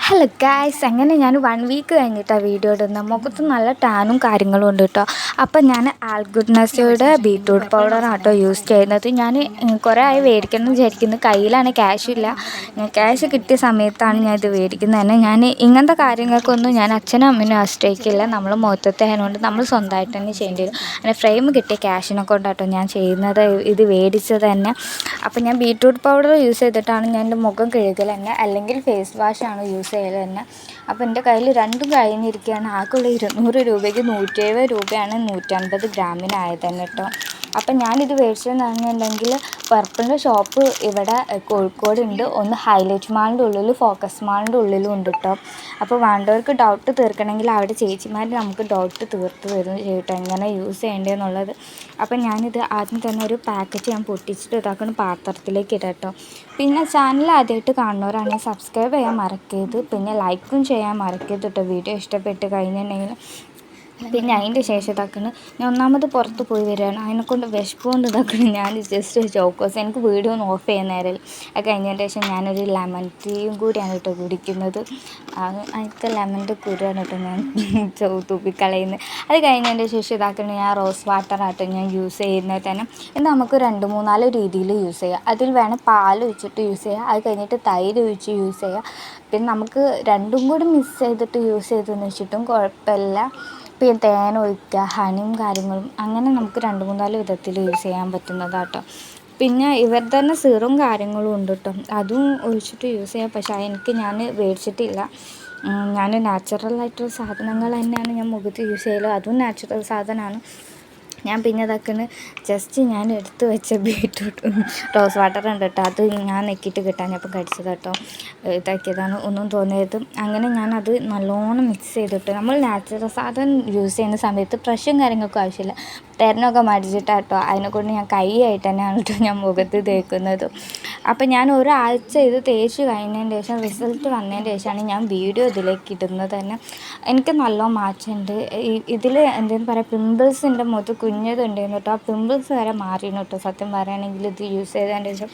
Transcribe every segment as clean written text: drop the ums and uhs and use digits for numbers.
Hello guys, അങ്ങനെ ഞാൻ 1 week കഴിഞ്ഞിട്ടാണ് വീഡിയോ ഇടുന്നത്. മുഖത്ത് നല്ല ടാനും കാര്യങ്ങളും ഉണ്ട് കേട്ടോ. അപ്പം ഞാൻ ആൽഗുഡ്നസയുടെ ബീറ്റ്റൂട്ട് പൗഡറാണ് കേട്ടോ യൂസ് ചെയ്യുന്നത്. ഞാൻ കുറേ ആയി മേടിക്കണം എന്ന് വിചാരിക്കുന്നത്. കയ്യിലാണ് ക്യാഷില്ല. ക്യാഷ് കിട്ടിയ സമയത്താണ് ഞാൻ ഇത് മേടിക്കുന്നത് തന്നെ. ഞാൻ ഇങ്ങനത്തെ കാര്യങ്ങൾക്കൊന്നും ഞാൻ അച്ഛനും അമ്മനും ആശ്രയിക്കില്ല. നമ്മൾ മുഖത്തെ ആയതുകൊണ്ട് നമ്മൾ സ്വന്തമായിട്ട് തന്നെ ചെയ്യേണ്ടി വരും. അങ്ങനെ ഫ്രെയിം കിട്ടിയ ക്യാഷിനെ കൊണ്ടാട്ടോ ഞാൻ ചെയ്യുന്നത്, ഇത് മേടിച്ചത് തന്നെ. അപ്പം ഞാൻ ബീറ്റ്റൂട്ട് പൗഡർ യൂസ് ചെയ്തിട്ടാണ് ഞാൻ എൻ്റെ മുഖം കഴുകൽ തന്നെ, അല്ലെങ്കിൽ ഫേസ് വാഷാണ് യൂസ് ചെയ്യൽ തന്നെ. അപ്പോൾ എൻ്റെ കയ്യിൽ രണ്ടും കഴിഞ്ഞിരിക്കുകയാണ്. ആകെയുള്ള 200 രൂപയ്ക്ക് 170 രൂപയാണ് 150 ഗ്രാമിനായത് തന്നെ കേട്ടോ. അപ്പം ഞാനിത് മേടിച്ചതെന്ന് പറഞ്ഞിട്ടുണ്ടെങ്കിൽ പർപ്പിളിൻ്റെ ഷോപ്പ് ഇവിടെ കോഴിക്കോടുണ്ട്. ഒന്ന് ഹൈലൈറ്റ് മാളിൻ്റെ ഉള്ളിൽ, ഫോക്കസ് മാളിൻ്റെ ഉള്ളിലും ഉണ്ട് കേട്ടോ. അപ്പോൾ വേണ്ടവർക്ക് ഡൗട്ട് തീർക്കണമെങ്കിൽ അവിടെ ചേച്ചിമാർ നമുക്ക് ഡൗട്ട് തീർത്ത് തരും കേട്ടോ, എങ്ങനെ യൂസ് ചെയ്യേണ്ടതെന്നുള്ളത്. അപ്പം ഞാനിത് ആദ്യം തന്നെ ഒരു പാക്കറ്റ് ഞാൻ പൊട്ടിച്ചിട്ട് ഇതാക്കുന്ന പാത്രത്തിലേക്ക് ഇടാം കേട്ടോ. പിന്നെ ചാനൽ ആദ്യമായിട്ട് കാണുന്നവരാണെങ്കിൽ സബ്സ്ക്രൈബ് ചെയ്യാൻ മറക്കരുത്. പിന്നെ ലൈക്കും ചെയ്യാൻ മറക്കരുത് കേട്ടോ, വീഡിയോ ഇഷ്ടപ്പെട്ട് കഴിഞ്ഞിട്ടുണ്ടെങ്കിൽ. പിന്നെ അതിൻ്റെ ശേഷം ഇതാക്കണം, ഞാൻ ഒന്നാമത് പുറത്ത് പോയി വരികയാണ്. അതിനെക്കൊണ്ട് വിശപ്പുകൊണ്ട് ഇതാക്കണം. ഞാൻ ജസ്റ്റ് ചോക്കോസ്, എനിക്ക് വീഡിയോ ഒന്ന് ഓഫ് ചെയ്യാൻ നേരമില്ല. അത് കഴിഞ്ഞതിന് ശേഷം ഞാനൊരു ലെമൺ ടീയും കൂടിയാണ് കേട്ടോ കുടിക്കുന്നത്. അതിൻ്റെ ലെമണിൻ്റെ കുരുവാണ് കേട്ടോ ഞാൻ തൂപ്പിക്കളയുന്നത്. അത് കഴിഞ്ഞതിൻ്റെ ശേഷം ഇതാക്കണം, ഞാൻ റോസ് വാട്ടറാട്ടോ ഞാൻ യൂസ് ചെയ്യുന്നത് തന്നെ. ഇത് നമുക്ക് 2-3-4 രീതിയിൽ യൂസ് ചെയ്യാം. അതിൽ വേണം പാൽ ഒഴിച്ചിട്ട് യൂസ് ചെയ്യുക, അത് കഴിഞ്ഞിട്ട് തൈര് ഒഴിച്ച് യൂസ് ചെയ്യുക. പിന്നെ നമുക്ക് രണ്ടും കൂടി മിക്സ് ചെയ്തിട്ട് യൂസ് ചെയ്തെന്ന് വെച്ചിട്ടും കുഴപ്പമില്ല. പിന്നെ തേൻ ഒഴിക്കുക, ഹണിയും കാര്യങ്ങളും, അങ്ങനെ നമുക്ക് 2-3-4 വിധത്തിൽ യൂസ് ചെയ്യാൻ പറ്റുന്നതാട്ടോ. പിന്നെ ഇവർ തന്നെ സിറും കാര്യങ്ങളും ഉണ്ട് കേട്ടോ, അതും ഒഴിച്ചിട്ട് യൂസ് ചെയ്യാം. പക്ഷേ ഞാൻ മേടിച്ചിട്ടില്ല. ഞാൻ നാച്ചുറലായിട്ടുള്ള സാധനങ്ങൾ തന്നെയാണ് ഞാൻ മുഖത്ത് യൂസ് ചെയ്യല്, അതും നാച്ചുറൽ സാധനമാണ്. ഞാൻ പിന്നെ ഇതാക്കുന്നത് ജസ്റ്റ് ഞാൻ എടുത്ത് വെച്ച ബീറ്റ്റൂട്ട് റോസ് വാട്ടർ ഉണ്ട് കേട്ടോ, അത് ഞാൻ നെക്കിയിട്ട് കിട്ടാഞ്ഞപ്പോൾ കടിച്ചത് കേട്ടോ, ഇതാക്കിയതാണ്, ഒന്നും തോന്നിയത്. അങ്ങനെ ഞാനത് നല്ലോണം മിക്സ് ചെയ്തിട്ട്, നമ്മൾ നാച്ചുറൽ സാധനം യൂസ് ചെയ്യുന്ന സമയത്ത് ബ്രഷും കാര്യങ്ങൾക്കും ആവശ്യമില്ല. തെരനൊക്കെ മടിച്ചിട്ടാട്ടോ, അതിനെക്കൊണ്ട് ഞാൻ കൈയായിട്ട് തന്നെയാണ് കേട്ടോ ഞാൻ മുഖത്ത് തേക്കുന്നത്. അപ്പം ഞാൻ ഒരാഴ്ച ഇത് തേച്ച് കഴിഞ്ഞതിന് ശേഷം, റിസൾട്ട് വന്നതിന് ശേഷമാണ് ഞാൻ വീഡിയോ ഇതിലേക്ക് ഇടുന്നത് തന്നെ. എനിക്ക് നല്ല മാറ്റമുണ്ട്. ഇതിൽ എന്തെന്ന് പറയുക, പിമ്പിൾസിൻ്റെ മുഖത്ത് കുഞ്ഞതുണ്ടായിരുന്നു കേട്ടോ, ആ പിമ്പിൾസ് വരെ മാറിയിരുന്നു കേട്ടോ സത്യം പറയുകയാണെങ്കിൽ ഇത് യൂസ് ചെയ്തതിന് ശേഷം.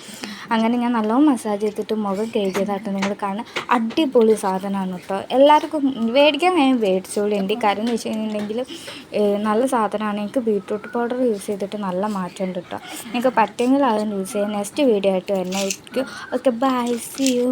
അങ്ങനെ ഞാൻ നല്ലോണം മസാജ് ചെയ്തിട്ട് മുഖം കഴുകിയതാട്ടോ നിങ്ങൾ കാണാൻ. അടിപൊളി സാധനമാണ് കേട്ടോ, എല്ലാവർക്കും മേടിക്കാൻ മേടിച്ചോളൂ. എൻ്റെ കാര്യം എന്ന് വെച്ച് കഴിഞ്ഞിട്ടുണ്ടെങ്കിൽ നല്ല സാധനമാണ്. എനിക്ക് ബീറ്റ്റൂട്ട് പൗഡർ യൂസ് ചെയ്തിട്ട് നല്ല മാറ്റമുണ്ട് കേട്ടോ. നിങ്ങൾക്ക് പറ്റുമെങ്കിൽ അതൊന്ന് യൂസ് ചെയ്യാം. നെക്സ്റ്റ് വീഡിയോ ആയിട്ട് തന്നെ ആയിരിക്കും. Okay, bye, see U.